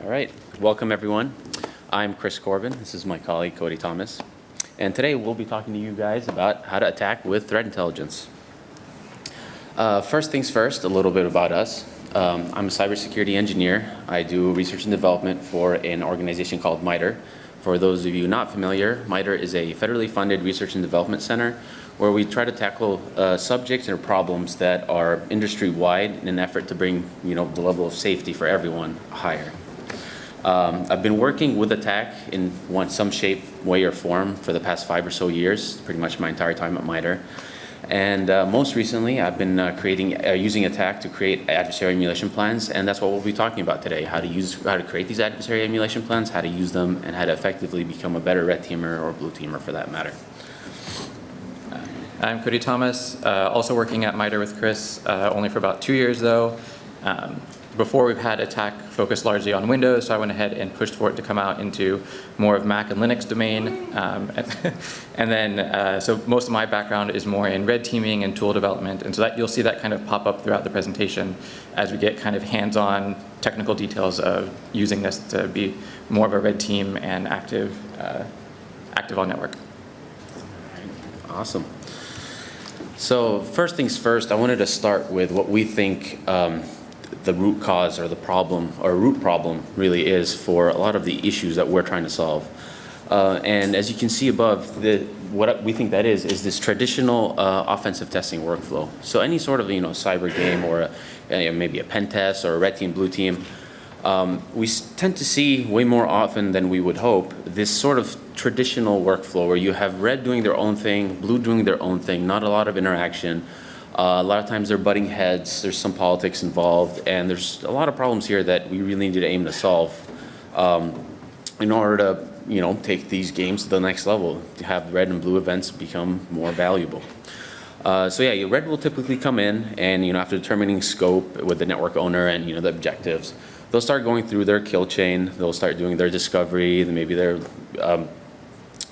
All right, welcome everyone. I'm Chris Corbin. This is my colleague Cody Thomas. And today we'll be talking to you guys about how to attack with threat intelligence. First things first, a little bit about us. I'm a cybersecurity engineer. I do research and development for an organization called MITRE. For those of you not familiar, MITRE is a federally funded research and development center where we try to tackle subjects or problems that are industry-wide in an effort to bring, the level of safety for everyone higher. I've been working with ATT&CK in some shape, way, or form for the past 5 or so years, pretty much my entire time at MITRE. And most recently, I've been using ATT&CK to create adversary emulation plans, and that's what we'll be talking about today: how to create these adversary emulation plans, how to use them, and how to effectively become a better red teamer or blue teamer for that matter. I'm Cody Thomas, also working at MITRE with Chris, only for about 2 years though. Before, we've had ATT&CK focused largely on Windows, so I went ahead and pushed for it to come out into more of Mac and Linux domain. So most of my background is more in red teaming and tool development, and so that you'll see that kind of pop up throughout the presentation as we get kind of hands-on technical details of using this to be more of a red team and active on network. Awesome. So first things first, I wanted to start with what we think the root cause or the problem or root problem really is for a lot of the issues that we're trying to solve. And as you can see above, what we think that is this traditional offensive testing workflow. So any sort of cyber game or maybe a pen test or a red team, blue team, we tend to see way more often than we would hope this sort of traditional workflow where you have red doing their own thing, blue doing their own thing, not a lot of interaction. A lot of times they're butting heads, there's some politics involved, and there's a lot of problems here that we really need to aim to solve in order to take these games to the next level, to have red and blue events become more valuable. Red will typically come in and after determining scope with the network owner and the objectives, they'll start going through their kill chain, they'll start doing their discovery, maybe their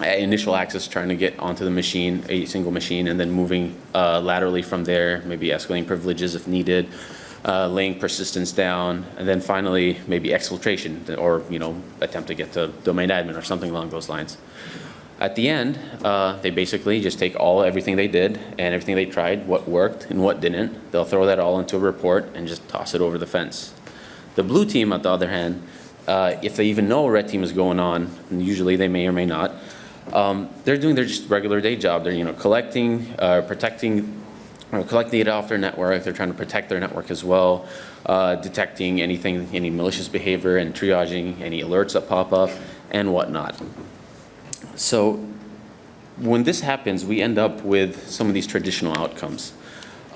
initial access, trying to get onto the machine, a single machine, and then moving laterally from there, maybe escalating privileges if needed, laying persistence down, and then finally maybe exfiltration or attempt to get to domain admin or something along those lines. At the end, they basically just take everything they did and everything they tried, what worked and what didn't. They'll throw that all into a report and just toss it over the fence. The blue team, on the other hand, if they even know a red team is going on, and usually they may or may not, they're doing their just regular day job. They're collecting, protecting, collecting data off their network. They're trying to protect their network as well, detecting any malicious behavior and triaging any alerts that pop up and whatnot. So when this happens, we end up with some of these traditional outcomes.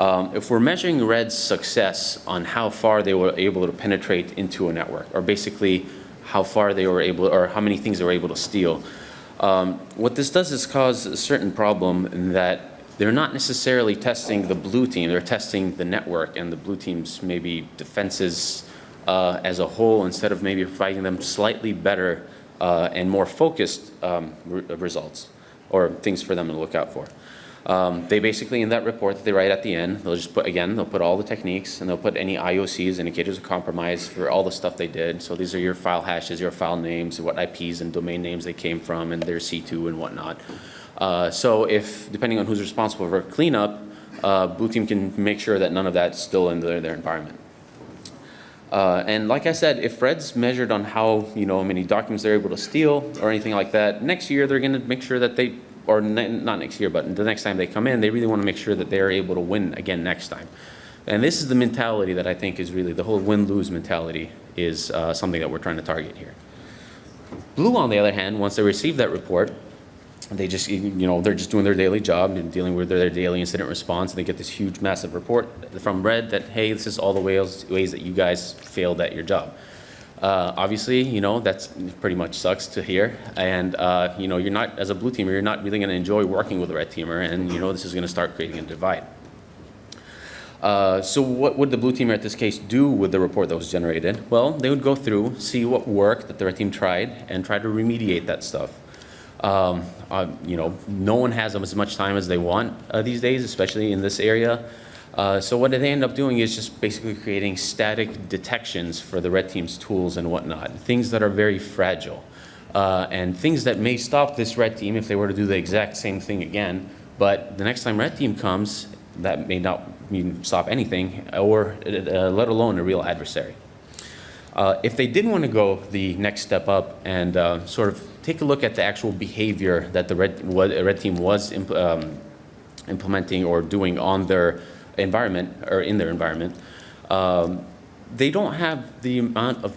If we're measuring red's success on how far they were able to penetrate into a network, or basically how far they were able, or how many things they were able to steal, what this does is cause a certain problem in that they're not necessarily testing the blue team, they're testing the network and the blue team's maybe defenses as a whole, instead of maybe providing them slightly better and more focused results or things for them to look out for. They basically, in that report that they write at the end, they'll just put, they'll put all the techniques and they'll put any IOCs, indicators of compromise, for all the stuff they did. So these are your file hashes, your file names, what IPs and domain names they came from, and their C2 and whatnot. So if, depending on who's responsible for cleanup, blue team can make sure that none of that's still in their environment. And like I said, if red's measured on how many documents they're able to steal or anything like that, next year they're going to make sure that they, or not next year, but the next time they come in, they really want to make sure that they're able to win again next time. And this is the mentality that I think is really, the whole win-lose mentality is something that we're trying to target here. Blue, on the other hand, once they receive that report, they just, they're just doing their daily job and dealing with their daily incident response, and they get this huge, massive report from red that, hey, this is all the ways that you guys failed at your job. Obviously, that's pretty much sucks to hear, and you're not, as a blue teamer, you're not really going to enjoy working with a red teamer, and this is going to start creating a divide. So what would the blue teamer at this case do with the report that was generated? Well, they would go through, see what worked that the red team tried, and try to remediate that stuff. No one has as much time as they want these days, especially in this area. So what they end up doing is just basically creating static detections for the red team's tools and whatnot, things that are very fragile, and things that may stop this red team if they were to do the exact same thing again. But the next time red team comes, that may not stop anything, or let alone a real adversary. If they did want to go the next step up and sort of take a look at the actual behavior that the red team was implementing or doing on their environment or in their environment, they don't have the amount of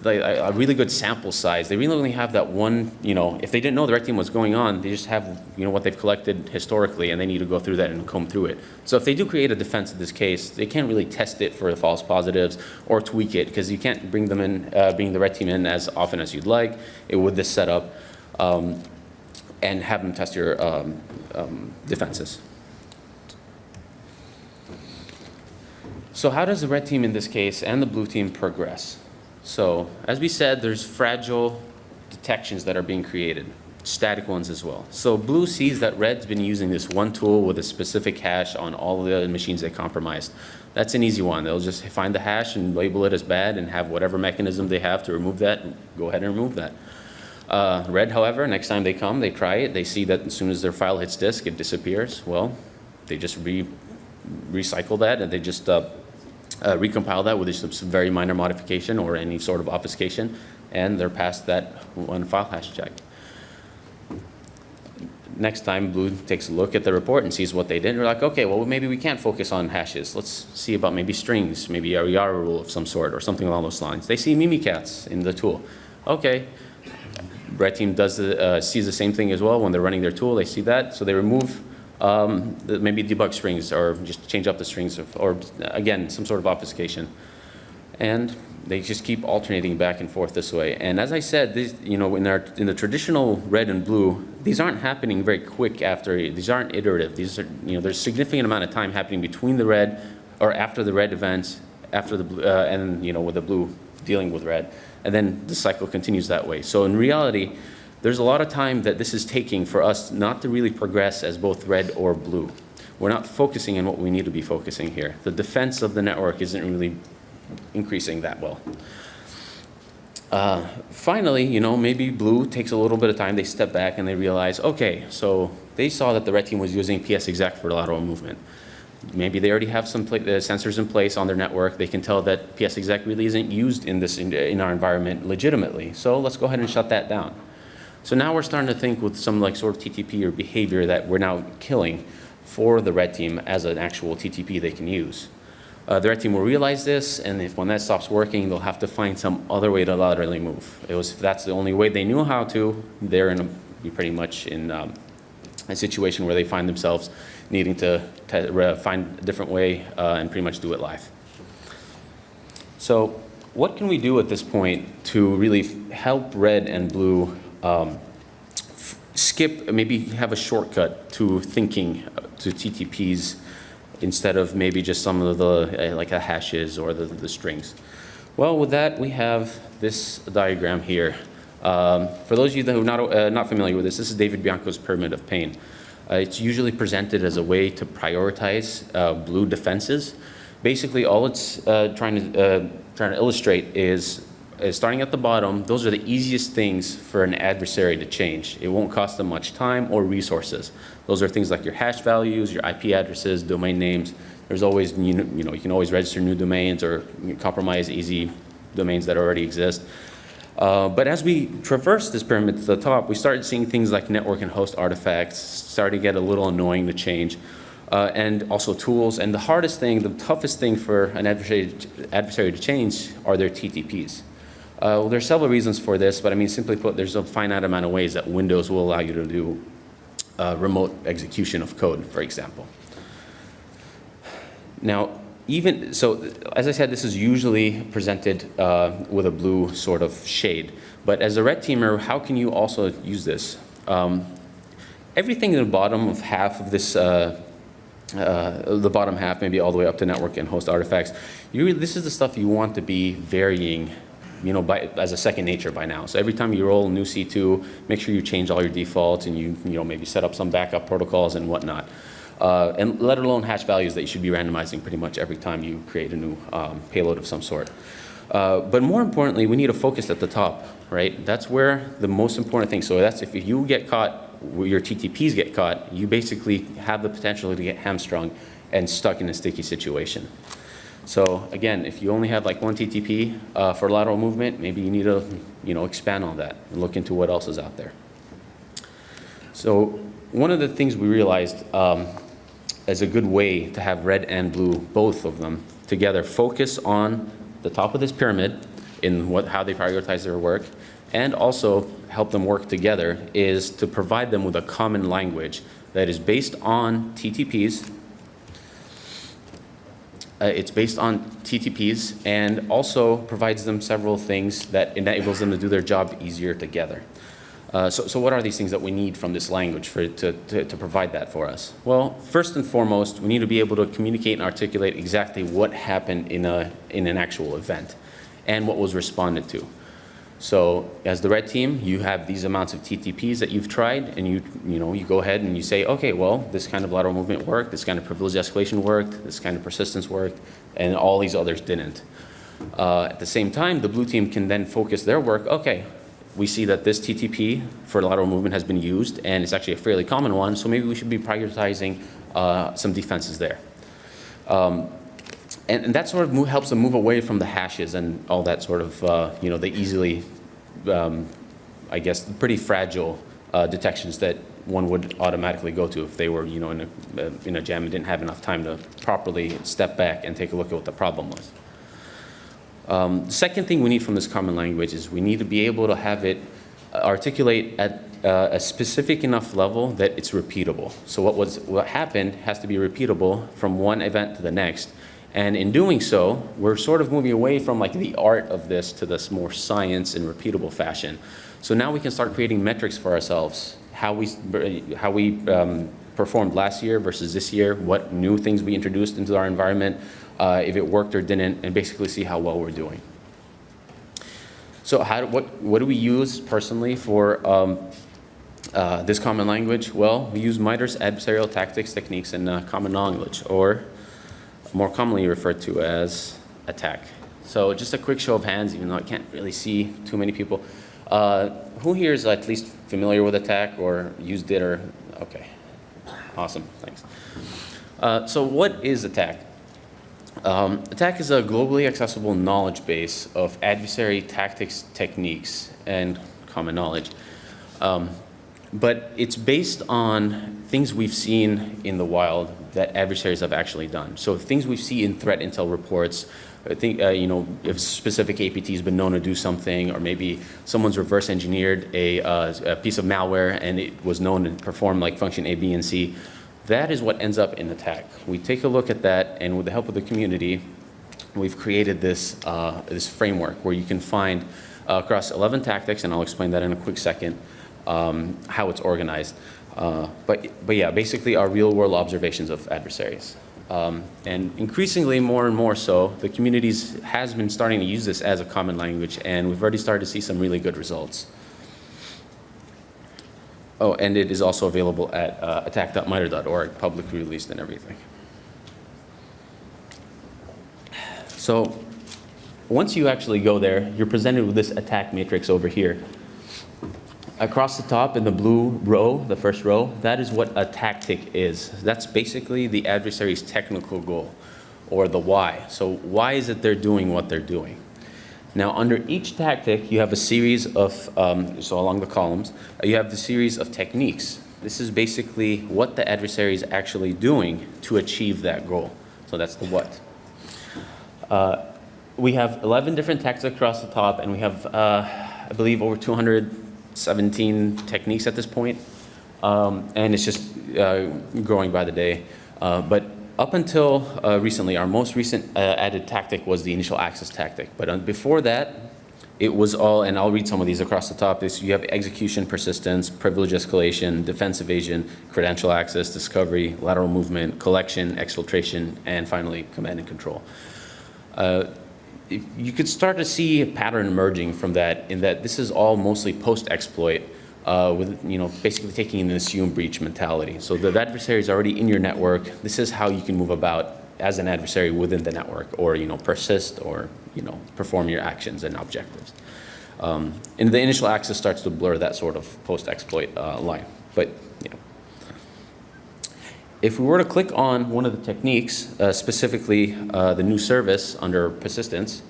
a really good sample size. They really only have that one, if they didn't know the red team was going on, they just have, what they've collected historically, and they need to go through that and comb through it. So if they do create a defense in this case, they can't really test it for the false positives or tweak it, because you can't bring them in, bring the red team in as often as you'd like with this setup, and have them test your defenses. So how does the red team in this case and the blue team progress? So as we said, there's fragile detections that are being created, static ones as well. So blue sees that red's been using this one tool with a specific hash on all the machines they compromised. That's an easy one. They'll just find the hash and label it as bad and have whatever mechanism they have to remove that, and go ahead and remove that. Red, however, next time they come, they try it, they see that as soon as their file hits disk, it disappears. Well, they just recycle that, and they just recompile that with just some very minor modification or any sort of obfuscation, and they're past that one file hash check. Next time, blue takes a look at the report and sees what they did. They're like, okay, well, maybe we can't focus on hashes. Let's see about maybe strings, maybe a Yara rule of some sort or something along those lines. They see Mimikatz in the tool. Okay, red team sees the same thing as well when they're running their tool. They see that, so they remove maybe debug strings or just change up the strings, or again, some sort of obfuscation. And they just keep alternating back and forth this way. And as I said, these, in the traditional red and blue, these aren't happening very quick after, these aren't iterative. These are, there's a significant amount of time happening between the red or after the red events, after the blue, and with the blue dealing with red. And then the cycle continues that way. So in reality, there's a lot of time that this is taking for us not to really progress as both red or blue. We're not focusing on what we need to be focusing here. The defense of the network isn't really increasing that well. Finally, maybe blue takes a little bit of time. They step back and they realize, okay, so they saw that the red team was using PS-exact for lateral movement. Maybe they already have some sensors in place on their network. They can tell that PS-exact really isn't used in our environment legitimately. So let's go ahead and shut that down. So now we're starting to think with some sort of TTP or behavior that we're now killing for the red team as an actual TTP they can use. The red team will realize this, and when that stops working, they'll have to find some other way to laterally move. If that's the only way they knew how to, they're be pretty much in a situation where they find themselves needing to find a different way and pretty much do it live. So what can we do at this point to really help red and blue skip, maybe have a shortcut to thinking to TTPs instead of maybe just some of the like the hashes or the strings? Well, with that, we have this diagram here. For those of you who are not familiar with this is David Bianco's pyramid of pain. It's usually presented as a way to prioritize blue defenses. Basically, all it's trying to illustrate is starting at the bottom. Those are the easiest things for an adversary to change. It won't cost them much time or resources. Those are things like your hash values, your IP addresses, domain names. There's always, you can always register new domains or compromise easy domains that already exist. But as we traverse this pyramid to the top, we started seeing things like network and host artifacts starting to get a little annoying to change, and also tools. And the hardest thing, the toughest thing for an adversary to change are their TTPs. Well, there's several reasons for this, but I mean, simply put, there's a finite amount of ways that Windows will allow you to do remote execution of code, for example. Now, as I said, this is usually presented with a blue sort of shade. But as a red teamer, how can you also use this? Everything in the bottom of half of this, the bottom half, maybe all the way up to network and host artifacts, this is the stuff you want to be varying, as a second nature by now. So every time you roll a new C2, make sure you change all your defaults and you maybe set up some backup protocols and whatnot. and let alone hash values that you should be randomizing pretty much every time you create a new payload of some sort. But more importantly, we need a focus at the top, right? That's where the most important thing. So that's if you get caught, your TTPs get caught, you basically have the potential to get hamstrung and stuck in a sticky situation. So again, if you only have like one TTP for lateral movement, maybe you need to, expand on that and look into what else is out there. So one of the things we realized as a good way to have red and blue, both of them together, focus on the top of this pyramid in how they prioritize their work, and also help them work together, is to provide them with a common language that is based on TTPs. It's based on TTPs and also provides them several things that enables them to do their job easier together. So what are these things that we need from this language to provide that for us? Well, first and foremost, we need to be able to communicate and articulate exactly what happened in an actual event and what was responded to. So as the red team, you have these amounts of TTPs that you've tried, and you go ahead and you say, okay, well, this kind of lateral movement worked, this kind of privilege escalation worked, this kind of persistence worked, and all these others didn't. At the same time, the blue team can then focus their work, okay, we see that this TTP for lateral movement has been used, and it's actually a fairly common one, so maybe we should be prioritizing some defenses there. And that sort of helps them move away from the hashes and all that sort of, the easily, I guess, pretty fragile detections that one would automatically go to if they were, in a jam and didn't have enough time to properly step back and take a look at what the problem was. The second thing we need from this common language is we need to be able to have it articulate at a specific enough level that it's repeatable. So what happened has to be repeatable from one event to the next. And in doing so, we're sort of moving away from like the art of this to this more science and repeatable fashion. So now we can start creating metrics for ourselves, how we performed last year versus this year, what new things we introduced into our environment, if it worked or didn't, and basically see how well we're doing. So what do we use personally for this common language? Well, we use MITRE's adversarial tactics, techniques, and common knowledge, or more commonly referred to as attack. So just a quick show of hands, even though I can't really see too many people. Who here is at least familiar with attack or used it or, okay, awesome, thanks. So what is attack? Attack is a globally accessible knowledge base of adversary tactics, techniques, and common knowledge. But it's based on things we've seen in the wild that adversaries have actually done. So things we see in threat intel reports, I think, if specific APT has been known to do something, or maybe someone's reverse engineered a piece of malware and it was known to perform like function A, B, and C, that is what ends up in attack. We take a look at that, and with the help of the community, we've created this, this framework where you can find across 11 tactics, and I'll explain that in a quick second, how it's organized. But yeah, basically our real world observations of adversaries. And increasingly more and more so, the communities has been starting to use this as a common language, and we've already started to see some really good results. Oh, and it is also available at attack.mitre.org, publicly released and everything. So once you actually go there, you're presented with this attack matrix over here. Across the top in the blue row, the first row, that is what a tactic is. That's basically the adversary's technical goal, or the why. So why is it they're doing what they're doing? Now, under each tactic, you have a series of, so along the columns, you have the series of techniques. This is basically what the adversary is actually doing to achieve that goal. So that's the what. We have 11 different tactics across the top, and we have, I believe, over 217 techniques at this point. And it's just growing by the day. But up until recently, our most recent added tactic was the initial access tactic. But before that, it was all, and I'll read some of these across the top. You have execution, persistence, privilege escalation, defense evasion, credential access, discovery, lateral movement, collection, exfiltration, and finally, command and control. You could start to see a pattern emerging from that, in that this is all mostly post-exploit, with, basically taking an assume breach mentality. So the adversary is already in your network. This is how you can move about as an adversary within the network, or, persist, or, perform your actions and objectives. And the initial access starts to blur that sort of post-exploit line. But, if we were to click on one of the techniques, specifically the new service under persistence,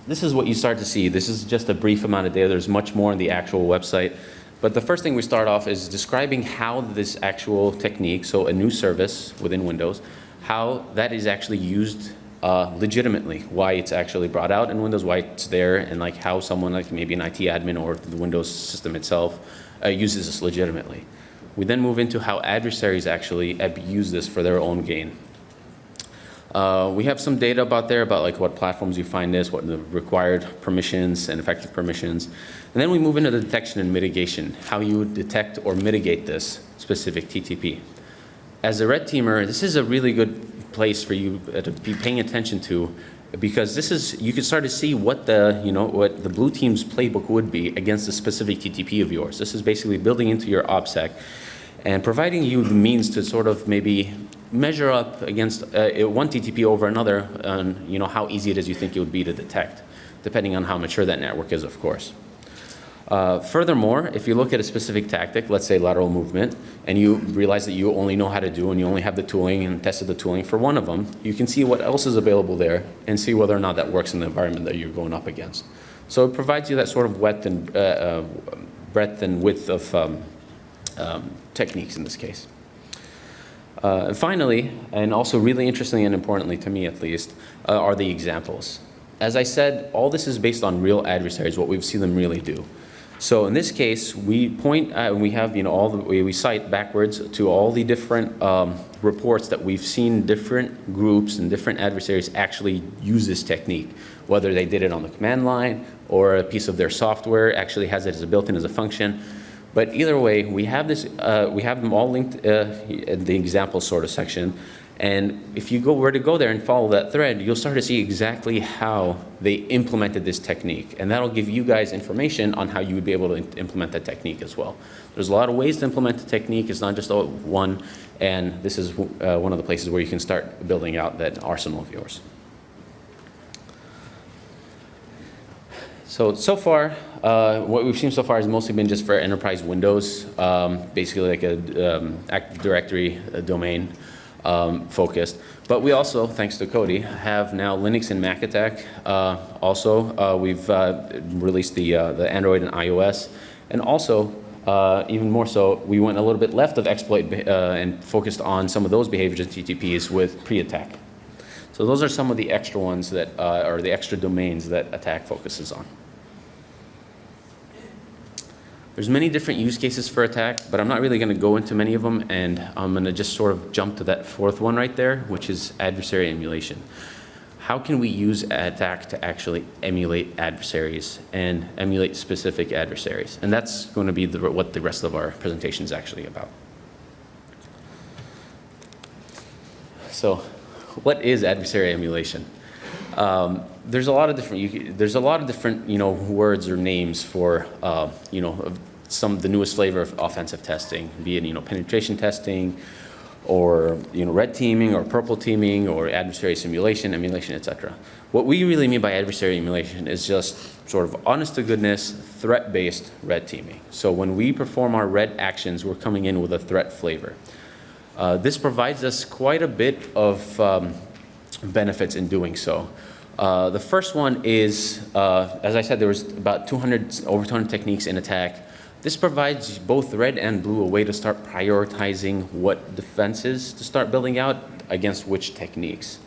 this is what you start to see. This is just a brief amount of data. There's much more on the actual website. But the first thing we start off is describing how this actual technique, so a new service within Windows, how that is actually used legitimately, why it's actually brought out in Windows, why it's there, and like how someone like maybe an IT admin or the Windows system itself uses this legitimately. We then move into how adversaries actually abuse this for their own gain. We have some data about like what platforms you find this, what the required permissions and effective permissions. And then we move into the detection and mitigation, how you detect or mitigate this specific TTP. As a red teamer, this is a really good place for you to be paying attention to, because this is, you can start to see what the, what the blue team's playbook would be against a specific TTP of yours. This is basically building into your OPSEC and providing you the means to sort of maybe measure up against one TTP over another, on how easy it is you think it would be to detect, depending on how mature that network is, of course. Furthermore, if you look at a specific tactic, let's say lateral movement, and you realize that you only know how to do and you only have the tooling and tested the tooling for one of them, you can see what else is available there and see whether or not that works in the environment that you're going up against. So it provides you that sort of breadth and width of techniques in this case. And finally, and also really interestingly and importantly to me at least, are the examples. As I said, all this is based on real adversaries, what we've seen them really do. So in this case, we point at, we have, we cite backwards to all the different reports that we've seen different groups and different adversaries actually use this technique, whether they did it on the command line or a piece of their software actually has it as a built-in as a function. But either way, we have this, we have them all linked in the example sort of section. And if you were to go there and follow that thread, you'll start to see exactly how they implemented this technique. And that'll give you guys information on how you would be able to implement that technique as well. There's a lot of ways to implement the technique. It's not just one. And this is one of the places where you can start building out that arsenal of yours. So far, what we've seen so far has mostly been just for enterprise Windows, basically like a Active Directory domain focused. But we also, thanks to Cody, have now Linux and Mac attack. Also, we've released the Android and iOS. And also, even more so, we went a little bit left of exploit and focused on some of those behaviors in TTPs with pre-attack. So those are some of the extra ones that are the extra domains that attack focuses on. There's many different use cases for attack, but I'm not really going to go into many of them, and I'm going to just sort of jump to that fourth one right there, which is adversary emulation. How can we use attack to actually emulate adversaries and emulate specific adversaries? And that's going to be what the rest of our presentation is actually about. So what is adversary emulation? There's a lot of different, words or names for, the newest flavor of offensive testing, be it, penetration testing, or, red teaming, or purple teaming, or adversary simulation, emulation, etc. What we really mean by adversary emulation is just sort of honest-to-goodness, threat-based red teaming. So when we perform our red actions, we're coming in with a threat flavor. This provides us quite a bit of benefits in doing so. The first one is, as I said, there was about over 200 techniques in attack. This provides both red and blue a way to start prioritizing what defenses to start building out against which techniques.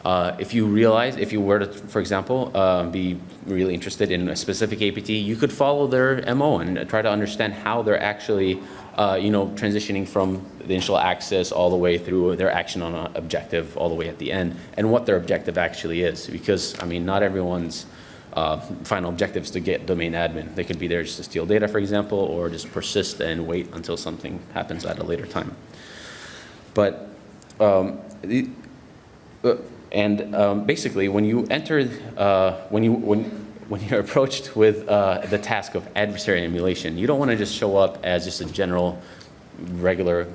If you were to, for example, be really interested in a specific APT, you could follow their MO and try to understand how they're actually transitioning from the initial access all the way through their action on an objective all the way at the end, and what their objective actually is. Because, not everyone's final objective is to get domain admin. They could be there just to steal data, for example, or just persist and wait until something happens at a later time. But, basically, when you enter, when you're approached with the task of adversary emulation, you don't want to just show up as just a general, regular,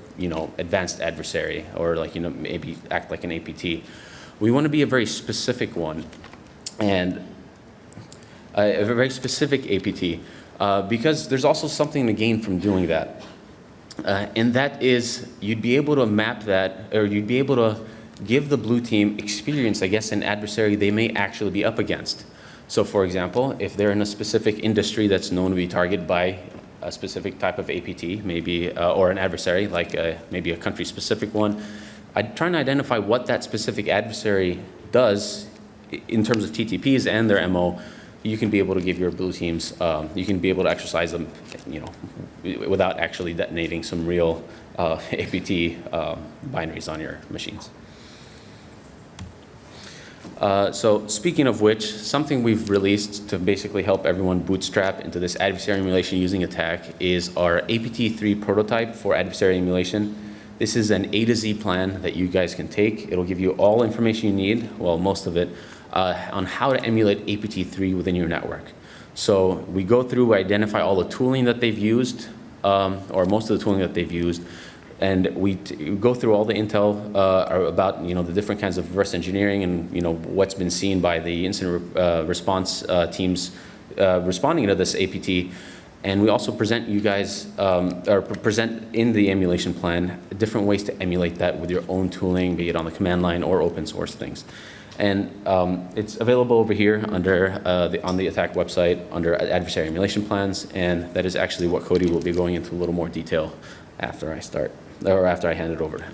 advanced adversary, or like, maybe act like an APT. We want to be a very specific one, and a very specific APT, because there's also something to gain from doing that. And that is, you'd be able to map that, or you'd be able to give the blue team experience, I guess, an adversary they may actually be up against. So for example, if they're in a specific industry that's known to be targeted by a specific type of APT, maybe, or an adversary, like maybe a country-specific one, I'd try and identify what that specific adversary does in terms of TTPs and their MO. You can be able to give your blue teams, you can be able to exercise them, without actually detonating some real APT binaries on your machines. So speaking of which, something we've released to basically help everyone bootstrap into this adversary emulation using attack is our APT3 prototype for adversary emulation. This is an A to Z plan that you guys can take. It'll give you all information you need, well, most of it, on how to emulate APT3 within your network. So we go through, we identify all the tooling that they've used, or most of the tooling that they've used, and we go through all the intel about the different kinds of reverse engineering and what's been seen by the incident response teams responding to this APT. And we also present you guys, or present in the emulation plan, different ways to emulate that with your own tooling, be it on the command line or open source things. And it's available over here under on the attack website under adversary emulation plans, and that is actually what Cody will be going into a little more detail after I start, or after I hand it over to him.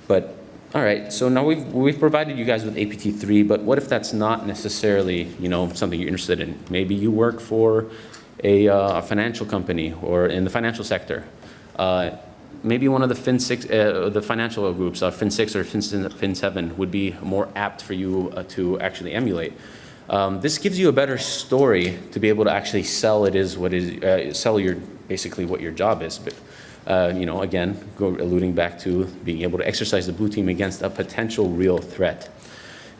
But all right, so now we've provided you guys with APT3, but what if that's not necessarily something you're interested in? Maybe you work for a financial company or in the financial sector. Maybe one of the the financial groups, Fin6 or Fin7, would be more apt for you to actually emulate. This gives you a better story to be able to actually sell sell basically what your job is. But again, alluding back to being able to exercise the blue team against a potential real threat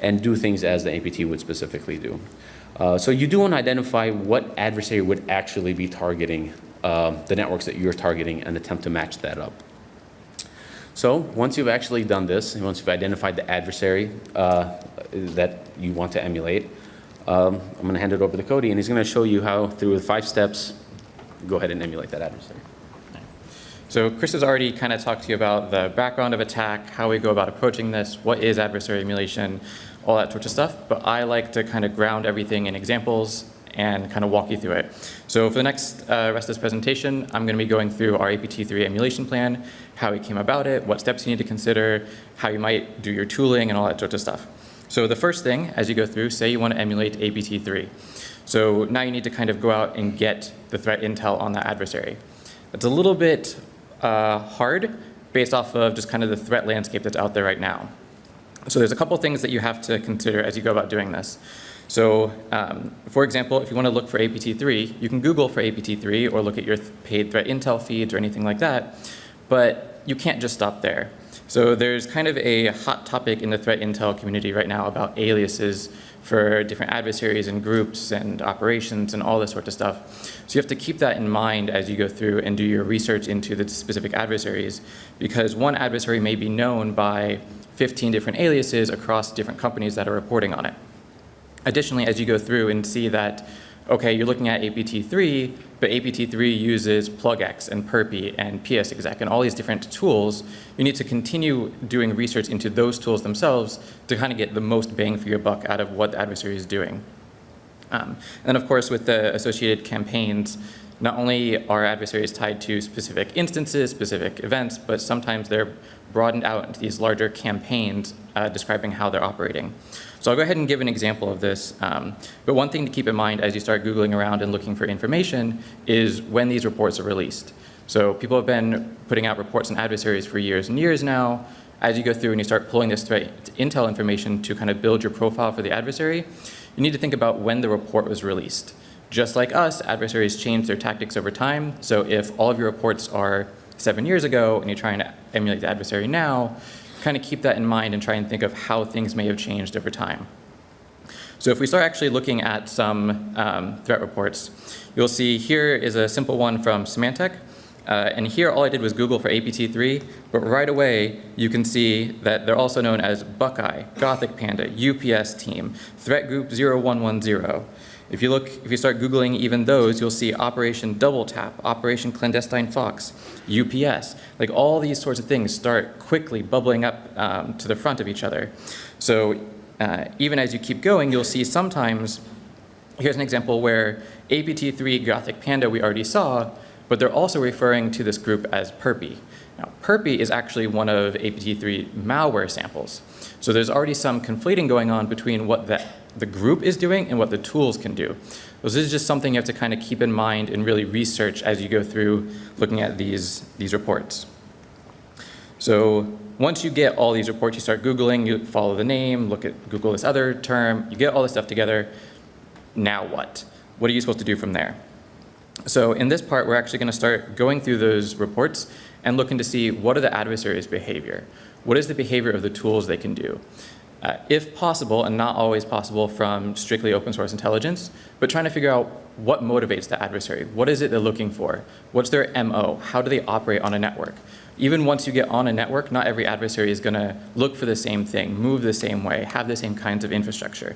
and do things as the APT would specifically do. So you do want to identify what adversary would actually be targeting the networks that you're targeting and attempt to match that up. So once you've actually done this, and once you've identified the adversary that you want to emulate, I'm going to hand it over to Cody, and he's going to show you how, through 5 steps, go ahead and emulate that adversary. So Chris has already kind of talked to you about the background of attack, how we go about approaching this, what is adversary emulation, all that sort of stuff. But I like to kind of ground everything in examples and kind of walk you through it. So for the next rest of this presentation, I'm going to be going through our APT3 emulation plan, how we came about it, what steps you need to consider, how you might do your tooling, and all that sort of stuff. So the first thing, as you go through, say you want to emulate APT3. So now you need to kind of go out and get the threat intel on that adversary. It's a little bit hard based off of just kind of the threat landscape that's out there right now. So there's a couple things that you have to consider as you go about doing this. So for example, if you want to look for APT3, you can Google for APT3 or look at your paid threat intel feeds or anything like that, but you can't just stop there. So there's kind of a hot topic in the threat intel community right now about aliases for different adversaries and groups and operations and all this sort of stuff. So you have to keep that in mind as you go through and do your research into the specific adversaries, because one adversary may be known by 15 different aliases across different companies that are reporting on it. Additionally, as you go through and see that, okay, you're looking at APT3, but APT3 uses PlugX and Perpy and PSExec and all these different tools, you need to continue doing research into those tools themselves to kind of get the most bang for your buck out of what the adversary is doing. And of course, with the associated campaigns, not only are adversaries tied to specific instances, specific events, but sometimes they're broadened out into these larger campaigns describing how they're operating. So I'll go ahead and give an example of this. But one thing to keep in mind as you start Googling around and looking for information is when these reports are released. So people have been putting out reports on adversaries for years and years now. As you go through and you start pulling this threat intel information to kind of build your profile for the adversary, you need to think about when the report was released. Just like us, adversaries change their tactics over time. So if all of your reports are 7 years ago and you're trying to emulate the adversary now, kind of keep that in mind and try and think of how things may have changed over time. So if we start actually looking at some threat reports, you'll see here is a simple one from Symantec. And here all I did was Google for APT3, but right away you can see that they're also known as Buckeye, Gothic Panda, UPS Team, Threat Group 0110. If you start Googling even those, you'll see Operation Double Tap, Operation Clandestine Fox, UPS. Like all these sorts of things start quickly bubbling up to the front of each other. So even as you keep going, you'll see sometimes, here's an example where APT3 Gothic Panda we already saw, but they're also referring to this group as Perpy. Now, Perpy is actually one of APT3 malware samples. So there's already some conflating going on between what the group is doing and what the tools can do. So this is just something you have to kind of keep in mind and really research as you go through looking at these reports. So once you get all these reports, you start Googling, you follow the name, Google this other term, you get all this stuff together. Now what? What are you supposed to do from there? So in this part, we're actually going to start going through those reports and looking to see what are the adversaries' behavior. What is the behavior of the tools they can do? If possible, and not always possible from strictly open source intelligence, but trying to figure out what motivates the adversary. What is it they're looking for? What's their MO? How do they operate on a network? Even once you get on a network, not every adversary is going to look for the same thing, move the same way, have the same kinds of infrastructure.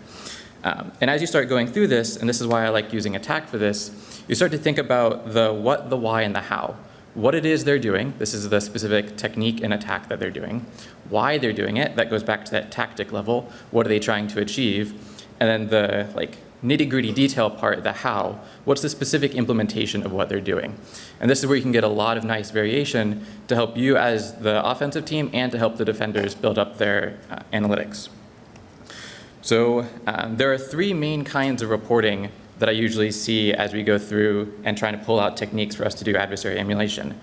And as you start going through this, and this is why I like using attack for this, you start to think about the what, the why, and the how. What it is they're doing, this is the specific technique and attack that they're doing. Why they're doing it, that goes back to that tactic level. What are they trying to achieve? And then the nitty-gritty detail part, the how. What's the specific implementation of what they're doing? And this is where you can get a lot of nice variation to help you as the offensive team and to help the defenders build up their analytics. So there are three main kinds of reporting that I usually see as we go through and trying to pull out techniques for us to do adversary emulation.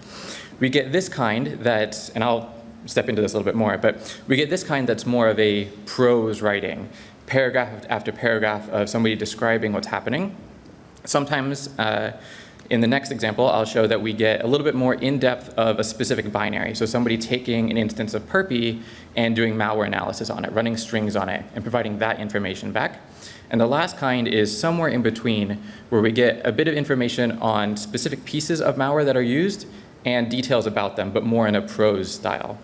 We get this kind that, and I'll step into this a little bit more, but we get this kind that's more of a prose writing, paragraph after paragraph of somebody describing what's happening. Sometimes in the next example, I'll show that we get a little bit more in-depth of a specific binary. So somebody taking an instance of Perpy and doing malware analysis on it, running strings on it, and providing that information back. And the last kind is somewhere in between, where we get a bit of information on specific pieces of malware that are used and details about them, but more in a prose style.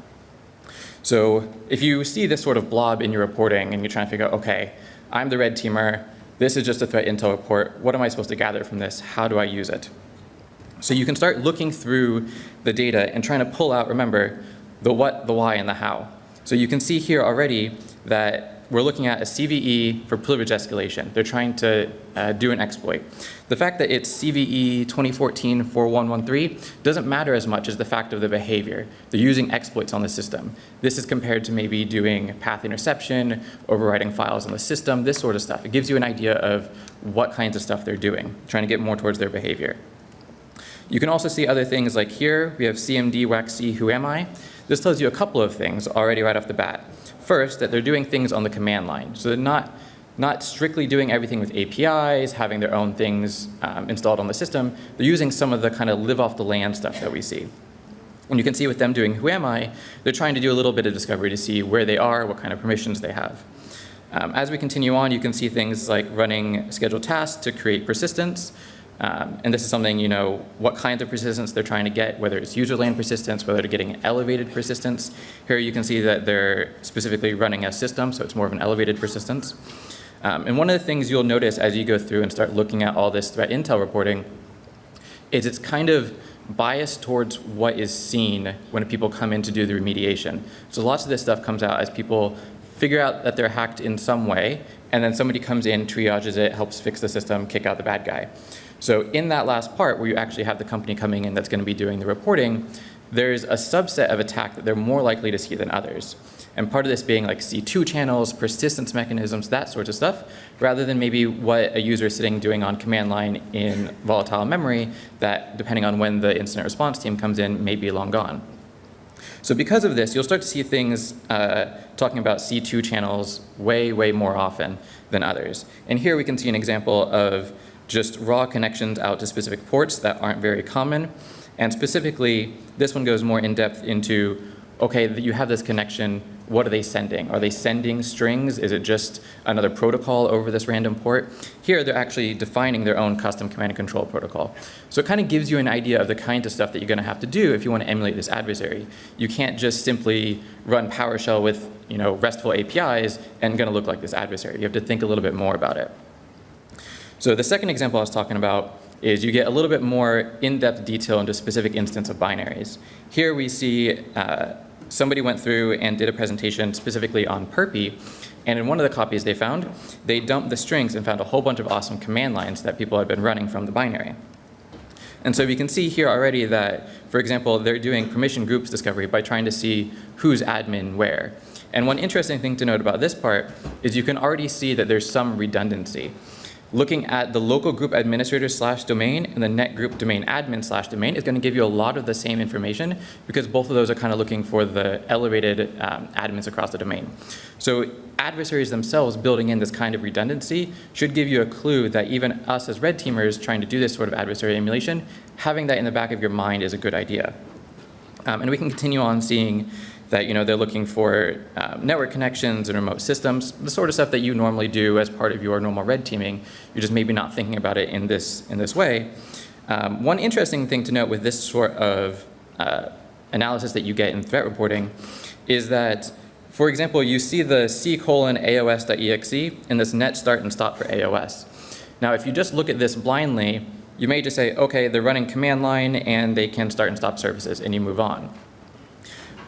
So if you see this sort of blob in your reporting and you're trying to figure out, okay, I'm the red teamer, this is just a threat intel report, what am I supposed to gather from this? How do I use it? So you can start looking through the data and trying to pull out, remember, the what, the why, and the how. So you can see here already that we're looking at a CVE for privilege escalation. They're trying to do an exploit. The fact that it's CVE 2014-4113 doesn't matter as much as the fact of the behavior. They're using exploits on the system. This is compared to maybe doing path interception, overwriting files on the system, this sort of stuff. It gives you an idea of what kinds of stuff they're doing, trying to get more towards their behavior. You can also see other things like here, we have CMD WAC-C who am I? This tells you a couple of things already right off the bat. First, that they're doing things on the command line. So they're not strictly doing everything with APIs, having their own things installed on the system. They're using some of the kind of live off the land stuff that we see. And you can see with them doing who am I, they're trying to do a little bit of discovery to see where they are, what kind of permissions they have. As we continue on, you can see things like running scheduled tasks to create persistence. And this is something, what kinds of persistence they're trying to get, whether it's user lane persistence, whether they're getting elevated persistence. Here you can see that they're specifically running a system, so it's more of an elevated persistence. And one of the things you'll notice as you go through and start looking at all this threat intel reporting is it's kind of biased towards what is seen when people come in to do the remediation. So lots of this stuff comes out as people figure out that they're hacked in some way, and then somebody comes in, triages it, helps fix the system, kick out the bad guy. So in that last part where you actually have the company coming in that's going to be doing the reporting, there's a subset of attack that they're more likely to see than others. And part of this being like C2 channels, persistence mechanisms, that sort of stuff, rather than maybe what a user is sitting doing on command line in volatile memory that, depending on when the incident response team comes in, may be long gone. So because of this, you'll start to see things talking about C2 channels way, way more often than others. And here we can see an example of just raw connections out to specific ports that aren't very common. And specifically, this one goes more in depth into, okay, you have this connection, what are they sending? Are they sending strings? Is it just another protocol over this random port? Here, they're actually defining their own custom command and control protocol. So it kind of gives you an idea of the kind of stuff that you're going to have to do if you want to emulate this adversary. You can't just simply run PowerShell with RESTful APIs and going to look like this adversary. You have to think a little bit more about it. So the second example I was talking about is you get a little bit more in-depth detail into a specific instance of binaries. Here we see somebody went through and did a presentation specifically on Perpy, and in one of the copies they found, they dumped the strings and found a whole bunch of awesome command lines that people had been running from the binary. And so we can see here already that, for example, they're doing permission groups discovery by trying to see who's admin where. And one interesting thing to note about this part is you can already see that there's some redundancy. Looking at the local group administrator / domain and the net group domain admin / domain is going to give you a lot of the same information because both of those are kind of looking for the elevated admins across the domain. So adversaries themselves building in this kind of redundancy should give you a clue that even us as red teamers trying to do this sort of adversary emulation, having that in the back of your mind is a good idea. And we can continue on seeing that they're looking for network connections and remote systems, the sort of stuff that you normally do as part of your normal red teaming. You're just maybe not thinking about it in this way. One interesting thing to note with this sort of analysis that you get in threat reporting is that, for example, you see the c::aos.exe in this net start and stop for AOS. Now, if you just look at this blindly, you may just say, okay, they're running command line and they can start and stop services, and you move on.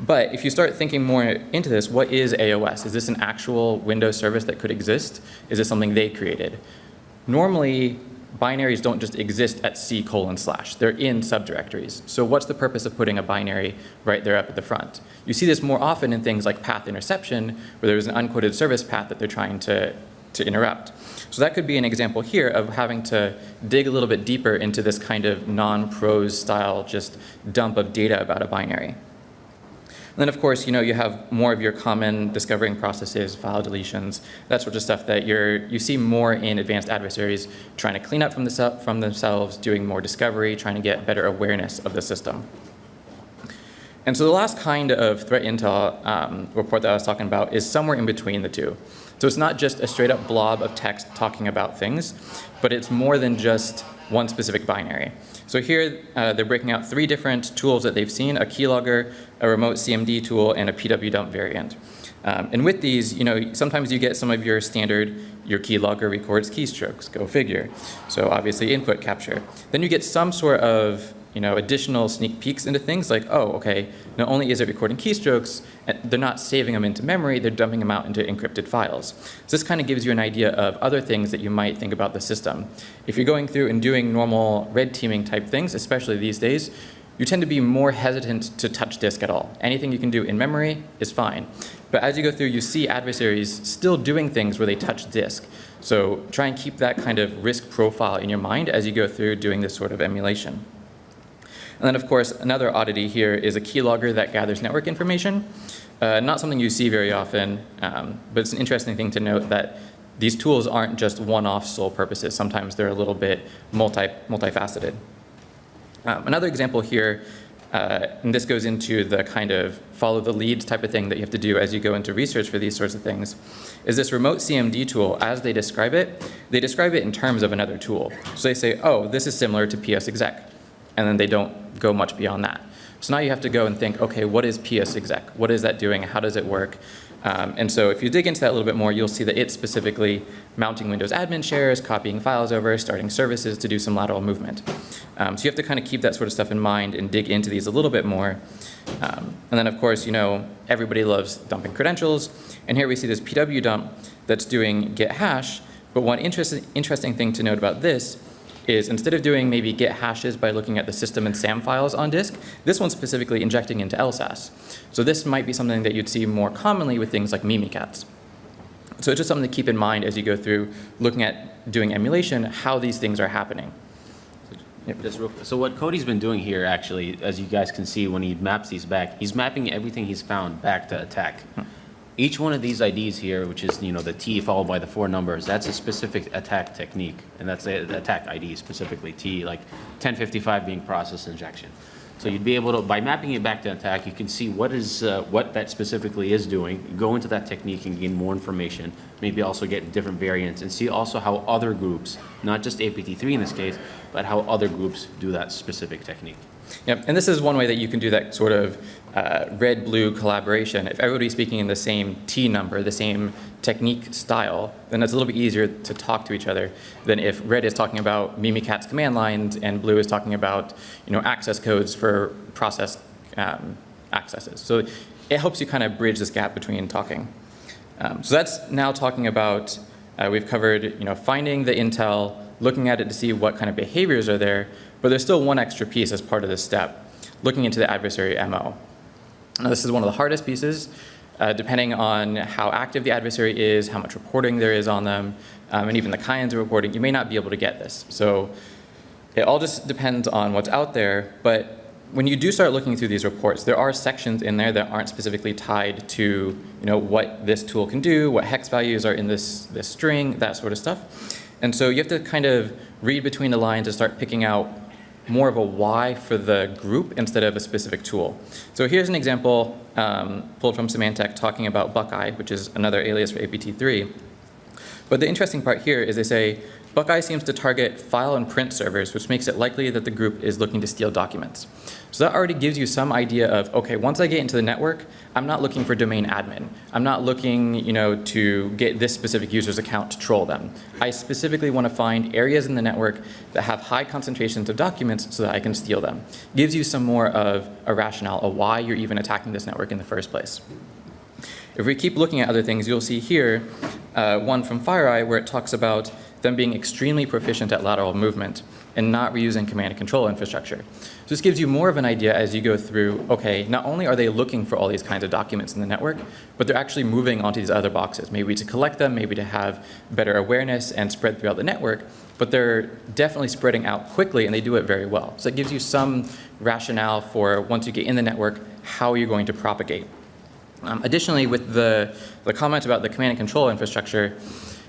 But if you start thinking more into this, what is AOS? Is this an actual Windows service that could exist? Is this something they created? Normally, binaries don't just exist at c:/. They're in subdirectories. So what's the purpose of putting a binary right there up at the front? You see this more often in things like path interception, where there's an unquoted service path that they're trying to interrupt. So that could be an example here of having to dig a little bit deeper into this kind of non-prose style just dump of data about a binary. And then, of course, you have more of your common discovering processes, file deletions, that sort of stuff that you see more in advanced adversaries trying to clean up from themselves, doing more discovery, trying to get better awareness of the system. And so the last kind of threat intel report that I was talking about is somewhere in between the two. So it's not just a straight up blob of text talking about things, but it's more than just one specific binary. So here they're breaking out 3 different tools that they've seen: a keylogger, a remote CMD tool, and a PWDump variant. And with these, sometimes you get some of your standard, your keylogger records keystrokes, go figure. So obviously input capture. Then you get some sort of additional sneak peeks into things like, oh, okay, not only is it recording keystrokes, they're not saving them into memory, they're dumping them out into encrypted files. So this kind of gives you an idea of other things that you might think about the system. If you're going through and doing normal red teaming type things, especially these days, you tend to be more hesitant to touch disk at all. Anything you can do in memory is fine. But as you go through, you see adversaries still doing things where they touch disk. So try and keep that kind of risk profile in your mind as you go through doing this sort of emulation. And then, of course, another oddity here is a keylogger that gathers network information. Not something you see very often, but it's an interesting thing to note that these tools aren't just one-off sole purposes. Sometimes they're a little bit multifaceted. Another example here, and this goes into the kind of follow the leads type of thing that you have to do as you go into research for these sorts of things, is this remote CMD tool. As they describe it in terms of another tool. So they say, oh, this is similar to PSExec. And then they don't go much beyond that. So now you have to go and think, okay, what is PSExec? What is that doing? How does it work? And so if you dig into that a little bit more, you'll see that it's specifically mounting Windows admin shares, copying files over, starting services to do some lateral movement. So you have to kind of keep that sort of stuff in mind and dig into these a little bit more. And then, of course, everybody loves dumping credentials. And here we see this PWDump that's doing get hash. But one interesting thing to note about this is instead of doing maybe get hashes by looking at the system and SAM files on disk, this one's specifically injecting into LSASS. So this might be something that you'd see more commonly with things like Mimikatz. So it's just something to keep in mind as you go through looking at doing emulation, how these things are happening. So what Cody's been doing here, actually, as you guys can see when he maps these back, he's mapping everything he's found back to attack. Each one of these IDs here, which is the T followed by the 4 numbers, that's a specific attack technique, and that's the attack ID specifically T, like 1055 being process injection. So you'd be able to, by mapping it back to attack, you can see what that specifically is doing, go into that technique and gain more information, maybe also get different variants and see also how other groups, not just APT3 in this case, but how other groups do that specific technique. Yep, and this is one way that you can do that sort of red-blue collaboration. If everybody's speaking in the same T number, the same technique style, then it's a little bit easier to talk to each other than if red is talking about Mimikatz command lines and blue is talking about, you know, access codes for process accesses. So it helps you kind of bridge this gap between talking. So that's now talking about, we've covered, you know, finding the intel, looking at it to see what kind of behaviors are there, but there's still one extra piece as part of this step, looking into the adversary MO. Now, this is one of the hardest pieces, depending on how active the adversary is, how much reporting there is on them, and even the kinds of reporting, you may not be able to get this. So it all just depends on what's out there, but when you do start looking through these reports, there are sections in there that aren't specifically tied to, you know, what this tool can do, what hex values are in this string, that sort of stuff. And so you have to kind of read between the lines and start picking out more of a why for the group instead of a specific tool. So here's an example pulled from Symantec talking about Buckeye, which is another alias for APT3. But the interesting part here is they say, Buckeye seems to target file and print servers, which makes it likely that the group is looking to steal documents. So that already gives you some idea of, okay, once I get into the network, I'm not looking for domain admin. I'm not looking, you know, to get this specific user's account to troll them. I specifically want to find areas in the network that have high concentrations of documents so that I can steal them. Gives you some more of a rationale of why you're even attacking this network in the first place. If we keep looking at other things, you'll see here one from FireEye where it talks about them being extremely proficient at lateral movement and not reusing command and control infrastructure. So this gives you more of an idea as you go through, okay, not only are they looking for all these kinds of documents in the network, but they're actually moving onto these other boxes, maybe to collect them, maybe to have better awareness and spread throughout the network, but they're definitely spreading out quickly and they do it very well. So it gives you some rationale for once you get in the network, how you're going to propagate. Additionally, with the comment about the command and control infrastructure,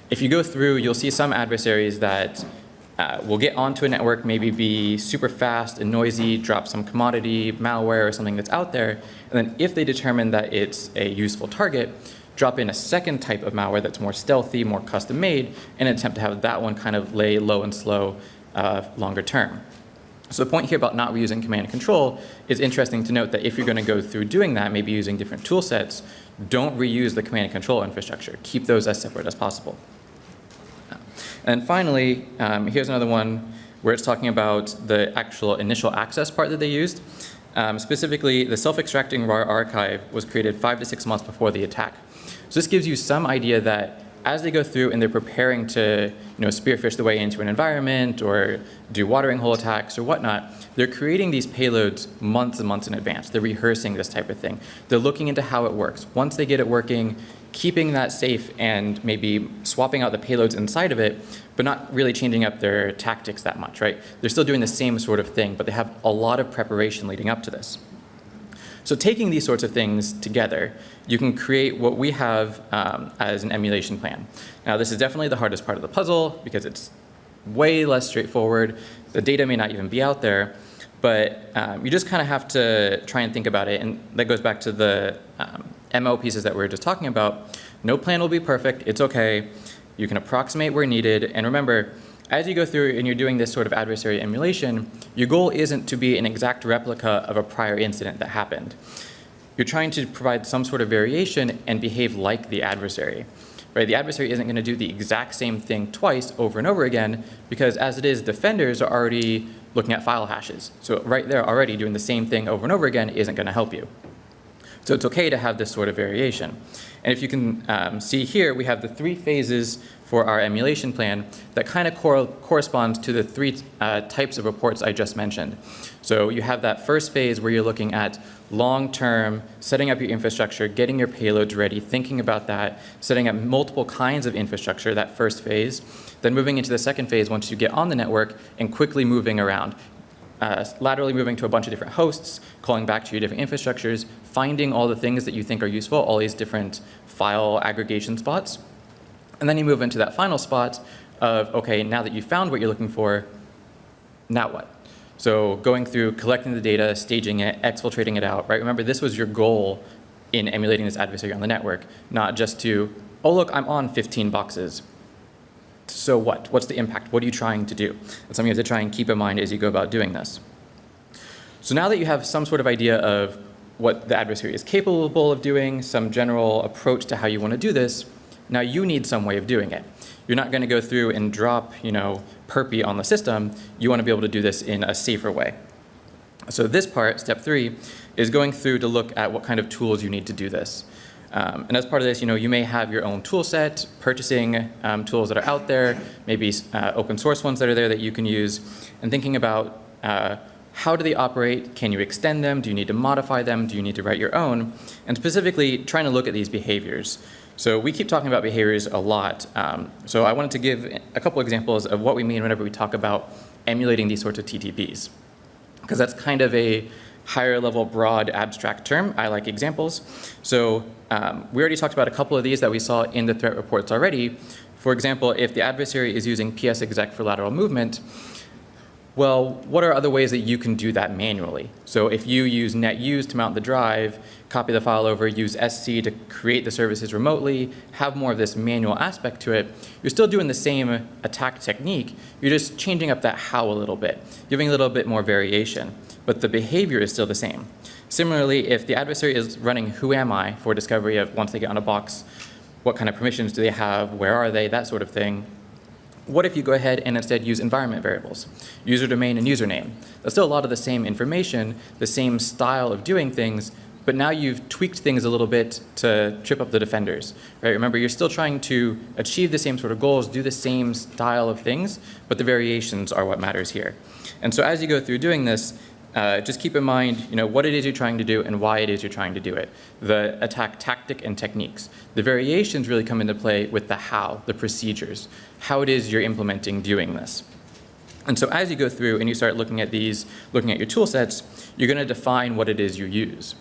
if you go through, you'll see some adversaries that will get onto a network, maybe be super fast and noisy, drop some commodity malware or something that's out there, and then if they determine that it's a useful target, drop in a second type of malware that's more stealthy, more custom made, and attempt to have that one kind of lay low and slow longer term. So the point here about not reusing command and control is interesting to note that if you're going to go through doing that, maybe using different tool sets, don't reuse the command and control infrastructure. Keep those as separate as possible. And finally, here's another one where it's talking about the actual initial access part that they used. Specifically, the self-extracting RAR archive was created 5 to 6 months before the attack. So this gives you some idea that as they go through and they're preparing to, you know, spearfish the way into an environment or do watering hole attacks or whatnot, they're creating these payloads months and months in advance. They're rehearsing this type of thing. They're looking into how it works. Once they get it working, keeping that safe and maybe swapping out the payloads inside of it, but not really changing up their tactics that much, right? They're still doing the same sort of thing, but they have a lot of preparation leading up to this. So taking these sorts of things together, you can create what we have as an emulation plan. Now, this is definitely the hardest part of the puzzle because it's way less straightforward. The data may not even be out there, but you just kind of have to try and think about it. And that goes back to the MO pieces that we were just talking about. No plan will be perfect. It's okay. You can approximate where needed. And remember, as you go through and you're doing this sort of adversary emulation, your goal isn't to be an exact replica of a prior incident that happened. You're trying to provide some sort of variation and behave like the adversary. Right? The adversary isn't going to do the exact same thing twice over and over again because as it is, defenders are already looking at file hashes. So right there already doing the same thing over and over again isn't going to help you. So it's okay to have this sort of variation. And if you can see here, we have the 3 phases for our emulation plan that kind of corresponds to the 3 types of reports I just mentioned. So you have that first phase where you're looking at long-term, setting up your infrastructure, getting your payloads ready, thinking about that, setting up multiple kinds of infrastructure, that first phase. Then moving into the second phase once you get on the network and quickly moving around. Laterally moving to a bunch of different hosts, calling back to your different infrastructures, finding all the things that you think are useful, all these different file aggregation spots. And then you move into that final spot of, okay, now that you found what you're looking for, now what? So going through, collecting the data, staging it, exfiltrating it out, right? Remember, this was your goal in emulating this adversary on the network, not just to, oh, look, I'm on 15 boxes. So what? What's the impact? What are you trying to do? That's something you have to try and keep in mind as you go about doing this. So now that you have some sort of idea of what the adversary is capable of doing, some general approach to how you want to do this, now you need some way of doing it. You're not going to go through and drop, perpy on the system. You want to be able to do this in a safer way. So this part, step 3, is going through to look at what kind of tools you need to do this. And as part of this, you may have your own tool set, purchasing tools that are out there, maybe open source ones that are there that you can use, and thinking about how do they operate? Can you extend them? Do you need to modify them? Do you need to write your own? And specifically, trying to look at these behaviors. So we keep talking about behaviors a lot. So I wanted to give a couple examples of what we mean whenever we talk about emulating these sorts of TTPs, because that's kind of a higher level, broad, abstract term. I like examples. So we already talked about a couple of these that we saw in the threat reports already. For example, if the adversary is using ps-exec for lateral movement, well, what are other ways that you can do that manually? So if you use netuse to mount the drive, copy the file over, use sc to create the services remotely, have more of this manual aspect to it, you're still doing the same attack technique. You're just changing up that how a little bit, giving a little bit more variation. But the behavior is still the same. Similarly, if the adversary is running who am I for discovery of once they get on a box, what kind of permissions do they have, where are they, that sort of thing. What if you go ahead and instead use environment variables, user domain and username? That's still a lot of the same information, the same style of doing things, but now you've tweaked things a little bit to trip up the defenders, right? Remember, you're still trying to achieve the same sort of goals, do the same style of things, but the variations are what matters here. And so as you go through doing this, just keep in mind, what it is you're trying to do and why it is you're trying to do it. The attack tactic and techniques. The variations really come into play with the how, the procedures, how it is you're implementing doing this. And so as you go through and you start looking at these, looking at your tool sets, you're going to define what it is you use.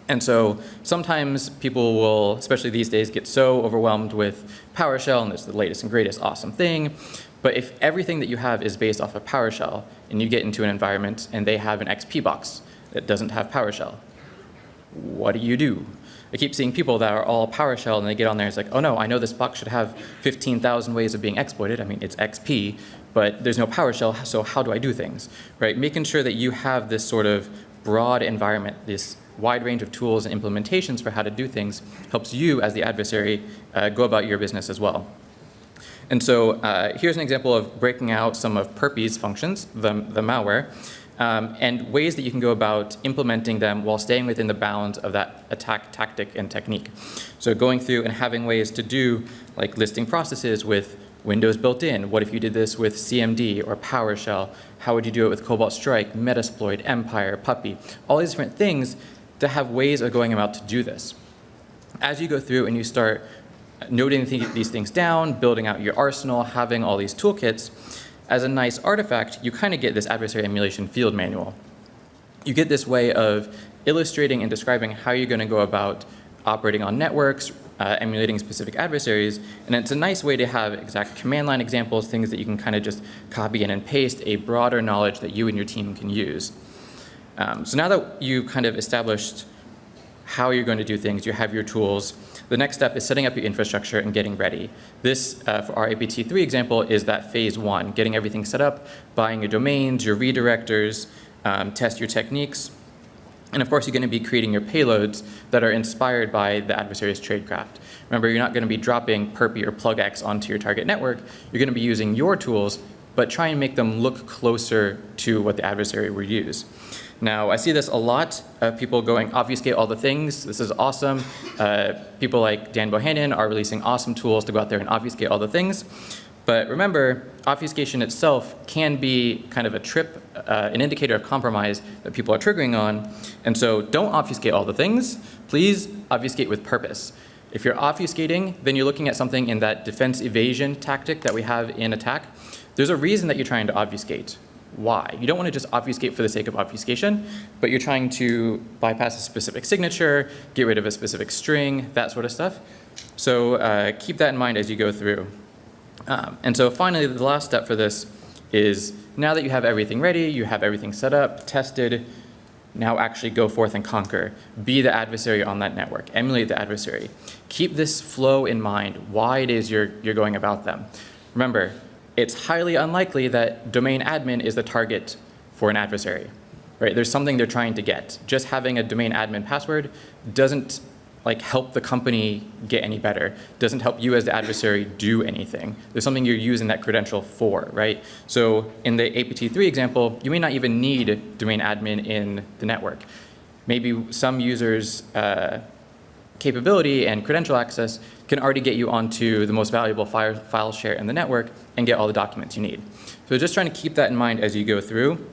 And so sometimes people will, especially these days, get so overwhelmed with PowerShell and it's the latest and greatest awesome thing. But if everything that you have is based off of PowerShell and you get into an environment and they have an XP box that doesn't have PowerShell, what do? I keep seeing people that are all PowerShell and they get on there and it's like, oh no, I know this box should have 15,000 ways of being exploited. I mean, it's XP, but there's no PowerShell, so how do I do things, right? Making sure that you have this sort of broad environment, this wide range of tools and implementations for how to do things helps you as the adversary go about your business as well. And so here's an example of breaking out some of perpy's functions, the malware, and ways that you can go about implementing them while staying within the bounds of that attack tactic and technique. So going through and having ways to do like listing processes with Windows built in. What if you did this with CMD or PowerShell? How would you do it with Cobalt Strike, Metasploit, Empire, Puppy? All these different things to have ways of going about to do this. As you go through and you start noting these things down, building out your arsenal, having all these toolkits, as a nice artifact, you kind of get this adversary emulation field manual. You get this way of illustrating and describing how you're going to go about operating on networks, emulating specific adversaries, and it's a nice way to have exact command line examples, things that you can kind of just copy in and paste, a broader knowledge that you and your team can use. So now that you kind of established how you're going to do things, you have your tools, the next step is setting up your infrastructure and getting ready. This, for our APT3 example, is that phase 1, getting everything set up, buying your domains, your redirectors, test your techniques, and of course you're going to be creating your payloads that are inspired by the adversary's tradecraft. Remember, you're not going to be dropping perpy or plugx onto your target network. You're going to be using your tools, but try and make them look closer to what the adversary would use. Now, I see this a lot of people going, obfuscate all the things. This is awesome. People like Dan Bohannon are releasing awesome tools to go out there and obfuscate all the things. But remember, obfuscation itself can be kind of a trip, an indicator of compromise that people are triggering on. And so don't obfuscate all the things. Please obfuscate with purpose. If you're obfuscating, then you're looking at something in that defense evasion tactic that we have in attack. There's a reason that you're trying to obfuscate. Why? You don't want to just obfuscate for the sake of obfuscation, but you're trying to bypass a specific signature, get rid of a specific string, that sort of stuff. So keep that in mind as you go through. And so finally, the last step for this is now that you have everything ready, you have everything set up, tested, now actually go forth and conquer. Be the adversary on that network. Emulate the adversary. Keep this flow in mind, why it is you're going about them. Remember, it's highly unlikely that domain admin is the target for an adversary. Right? There's something they're trying to get. Just having a domain admin password doesn't help the company get any better. Doesn't help you as the adversary do anything. There's something you're using that credential for, right? So in the APT3 example, you may not even need domain admin in the network. Maybe some users' capability and credential access can already get you onto the most valuable file share in the network and get all the documents you need. So just trying to keep that in mind as you go through,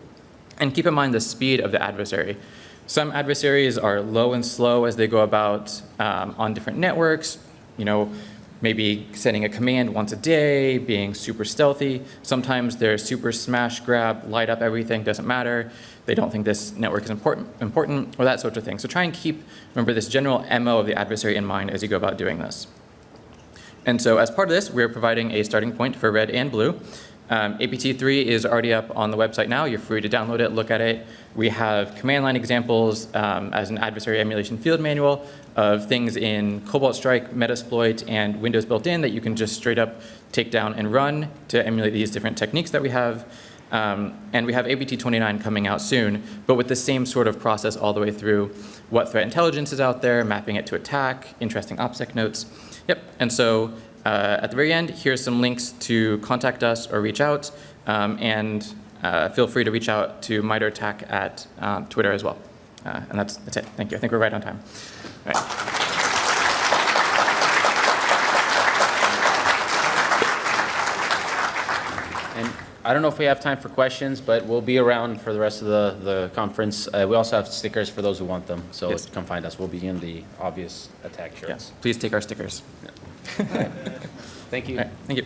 and keep in mind the speed of the adversary. Some adversaries are low and slow as they go about on different networks, maybe sending a command once a day, being super stealthy. Sometimes they're super smash, grab, light up everything, doesn't matter. They don't think this network is important, or that sort of thing. So try and remember this general MO of the adversary in mind as you go about doing this. And so as part of this, we're providing a starting point for red and blue. APT3 is already up on the website now. You're free to download it, look at it. We have command line examples as an adversary emulation field manual of things in Cobalt Strike, Metasploit, and Windows built in that you can just straight up take down and run to emulate these different techniques that we have. And we have APT29 coming out soon, but with the same sort of process all the way through what threat intelligence is out there, mapping it to attack, interesting OPSEC notes. Yep, and so at the very end, here's some links to contact us or reach out, and feel free to reach out to MITRE ATT&CK at Twitter as well. And that's it. Thank you. I think we're right on time. All right. And I don't know if we have time for questions, but we'll be around for the rest of the conference. We also have stickers for those who want them, so Yes. come find us. We'll be in the obvious attack shirts. Yes. Please take our stickers. Thank you. All right. Thank you.